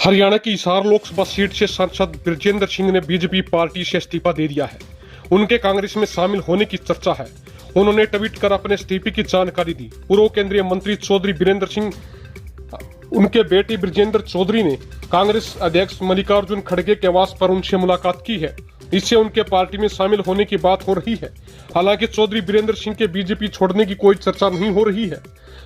हरियाणा की हिसार लोकसभा सीट से सांसद बृजेंद्र सिंह ने बीजेपी पार्टी से इस्तीफा दे दिया है। उनके कांग्रेस में शामिल होने की चर्चा है। उन्होंने ट्वीट कर अपने इस्तीफे की जानकारी दी। पूर्व केंद्रीय मंत्री चौधरी बीरेंद्र सिंह उनके बेटे बृजेंद्र चौधरी ने कांग्रेस अध्यक्ष मल्लिकार्जुन खड़गे के आवास पर उनसे मुलाकात की है। इससे उनके पार्टी में शामिल होने की बात हो रही है। हालांकि चौधरी बीरेंद्र सिंह के बीजेपी छोड़ने की कोई चर्चा नहीं हो रही है।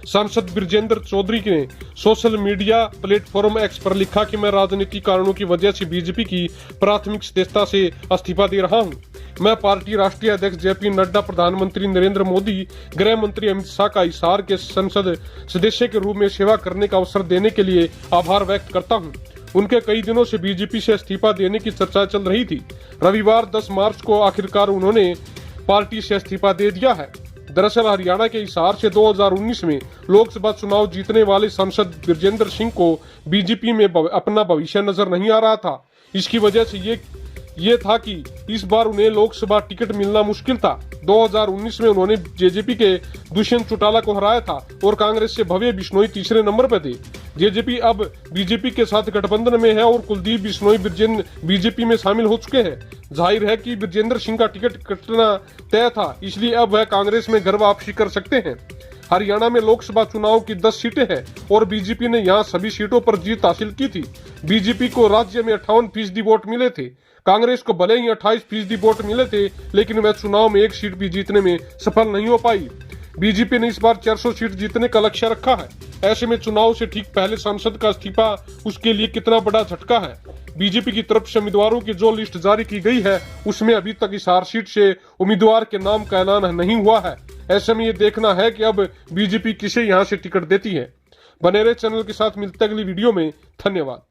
सांसद बृजेंद्र चौधरी ने सोशल मीडिया प्लेटफॉर्म एक्स पर लिखा कि मैं राजनीतिक कारणों की वजह से बीजेपी की प्राथमिक सदस्यता से इस्तीफा दे रहा हूं। मैं पार्टी राष्ट्रीय अध्यक्ष जेपी नड्डा, प्रधानमंत्री नरेंद्र मोदी, गृह मंत्री अमित शाह का हिसार के संसद सदस्य के रूप में सेवा करने का अवसर देने के लिए आभार व्यक्त करता हूं। उनके कई दिनों से बीजेपी से इस्तीफा देने की चर्चा चल रही थी। रविवार 10 मार्च को आखिरकार उन्होंने पार्टी से इस्तीफा दे दिया है। दरअसल हरियाणा के हिसार से 2019 में लोकसभा चुनाव जीतने वाले सांसद बृजेंद्र सिंह को बीजेपी में अपना भविष्य नजर नहीं आ रहा था। इसकी वजह से ये था कि इस बार उन्हें लोकसभा टिकट मिलना मुश्किल था। 2019 में उन्होंने जेजेपी के दुष्यंत चौटाला को हराया था और कांग्रेस से भव्य बिश्नोई तीसरे नंबर पर थे। जेजेपी अब बीजेपी के साथ गठबंधन में है और कुलदीप बिश्नोई बीजेपी में शामिल हो चुके हैं। जाहिर है कि बृजेंद्र सिंह का टिकट कटना तय था, इसलिए अब वह कांग्रेस में घर वापसी कर सकते हैं। हरियाणा में लोकसभा चुनाव की 10 सीटें हैं और बीजेपी ने यहां सभी सीटों पर जीत हासिल की थी। बीजेपी को राज्य में 58% वोट मिले थे। कांग्रेस को भले ही 28% वोट मिले थे, लेकिन वह चुनाव में एक सीट भी जीतने में सफल नहीं हो पाई। बीजेपी ने इस बार 400 सीट जीतने का लक्ष्य रखा है। ऐसे में चुनाव से ठीक पहले सांसद का इस्तीफा उसके लिए कितना बड़ा झटका है। बीजेपी की तरफ से उम्मीदवारों की जो लिस्ट जारी की गई है, उसमें अभी तक हिसार सीट से उम्मीदवार के नाम का ऐलान नहीं हुआ है। ऐसे में ये देखना है कि अब बीजेपी किसे यहां से टिकट देती है। बने रहे चैनल के साथ, मिलते अगली वीडियो में। धन्यवाद।